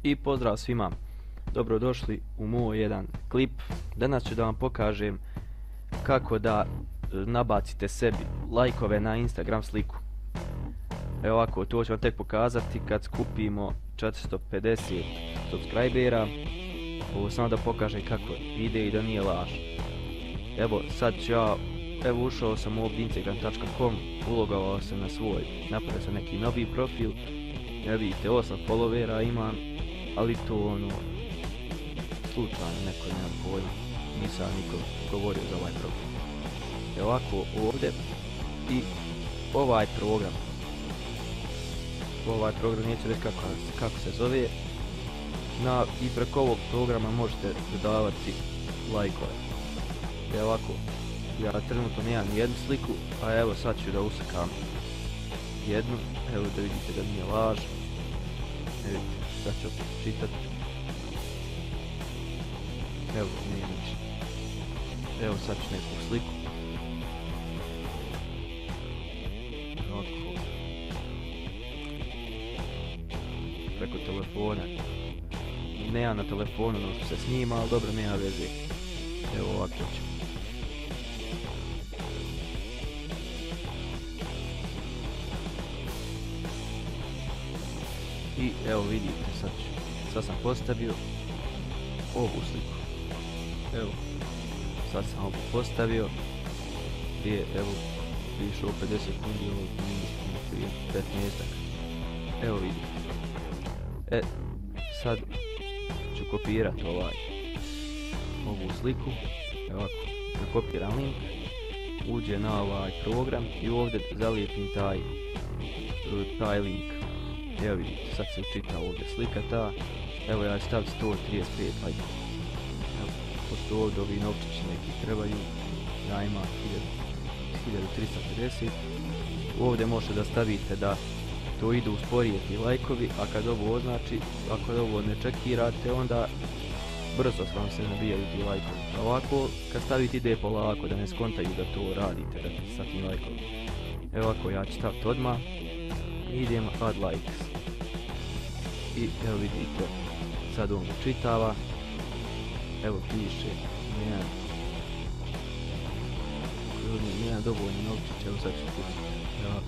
I pozdrav svima, dobrodošli u moj jedan klip. Danas ću da vam pokažem kako da nabacite sebi lajkove na Instagram sliku. Evo ovako, to ću vam tek pokazati kad skupimo 450 subscribera. Ovo samo da pokažem kako ide i da nije laž. Evo sad ću ja, evo ušao sam u instagram.com, ulogovao sam na svoj, napravio sam neki novi profil. Evo vidite, 8 followera imam, ali to ono, slučajno neko, nemam pojma, nisam niko govorio za ovaj program. Evo ovako ovdje i ovaj program neću reći kako se zove, i preko ovog programa možete dodavati lajkove. Evo ovako, ja trenutno nemam jednu sliku, a evo sad ću da usakam jednu, evo da vidite da nije laž. Evo vidite, sad ću čitati. Evo, nije ništa. Evo sad ću neku sliku. Ovako. Preko telefona. Nemam na telefonu, no što se snima, ali dobro, nema veze. Evo ovako ću. I evo vidite, sad sam postavio ovu sliku. Evo, sad sam ovu postavio. Prije, evo, piše o 50 sekundi, ovo prije 15. Evo vidite. Sad ću kopirati ovu sliku. Evo ovako, nakopiram link, uđe na ovaj program i ovdje zalijepim taj link. Evo vidite, sad se učita ovdje slika ta. Evo ja ću staviti 135 lajkova. Evo, pošto ovdje ovi novčići neki trebaju, ja imam 1350. Ovdje možete da stavite da to idu usporije ti lajkovi, a kad ovo označi, ako ovo ne čekirate, onda brzo vam se nabijaju ti lajkovi. A ovako, kad stavite ide polako, da ne skontaju da to radite sa tim lajkovima. Evo ovako, ja ću staviti odmah. Idem add likes. I evo vidite, sad on učitava. Evo piše, nema dovoljno novčića, evo sad ću kucati. Evo.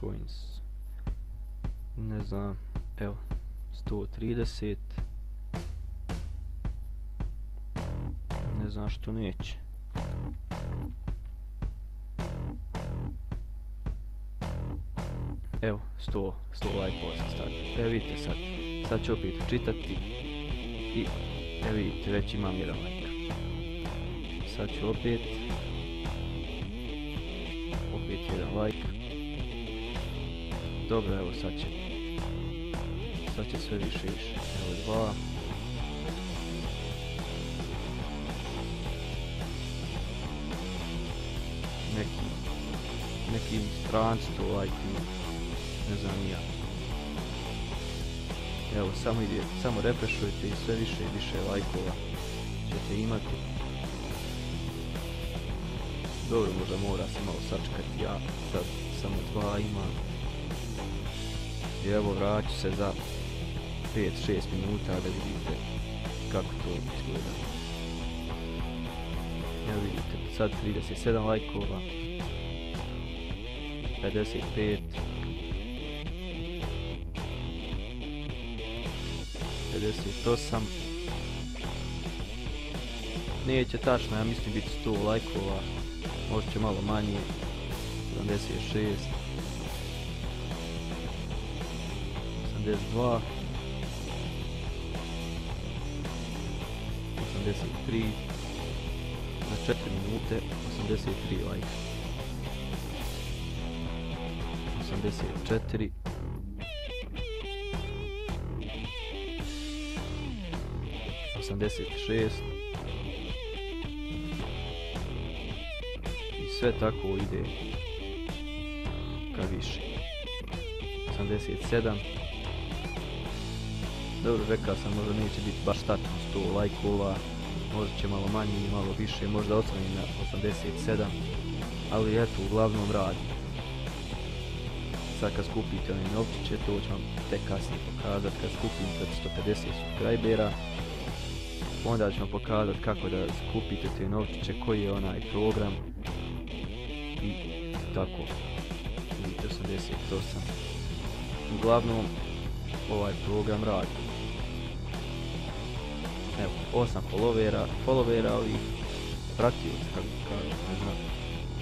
Coins. Ne znam, evo, 130. Ne znam što neće. Evo, 100 lajkova sam stavio. Evo vidite sad ću opet čitati i evo vidite, već imam jedan lajk. Sad ću opet jedan lajk. Dobro, evo sad će sve više. Evo 2. Neki stranci to lajkuju, ne znam ni ja. Evo, samo refreshujte i sve više i više lajkova ćete imati. Dobro, možda mora se malo sačekati, ja sad samo 2 imam. I evo, vraću se za 5-6 minuta da vidite kako to izgleda. Evo vidite, sad 37 lajkova. 55, 58, neće tačno, ja mislim biti 100 lajkova, možda će malo manje, 76, 82, 83, na 4 minute, 83 lajka. 84, 86 i sve tako ide ka više. 87. Dobro, rekao sam, možda neće biti baš tačno 100 lajkova, možda će malo manje i malo više, možda osvojim na 87, ali eto, uglavnom radi. sad kad skupite one novčiće, to ću vam tek kasnije pokazati. Kad skupim 450 subscribera, onda ću vam pokazati kako da skupite te novčiće, koji je onaj program i tako. 88. Uglavnom, ovaj program radi. Evo, 8 followera ovih pratioca, kako kažu, ne znam,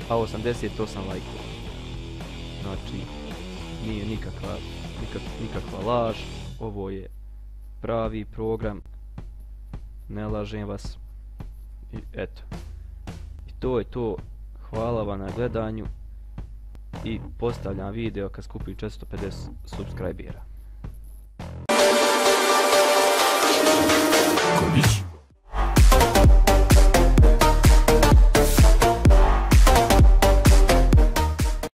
a 88 lajkova. Znači, nije nikakva laž, ovo je pravi program, ne lažem vas. I eto, i to je to, hvala vam na gledanju i postavljam video kad skupim 450 subscribera.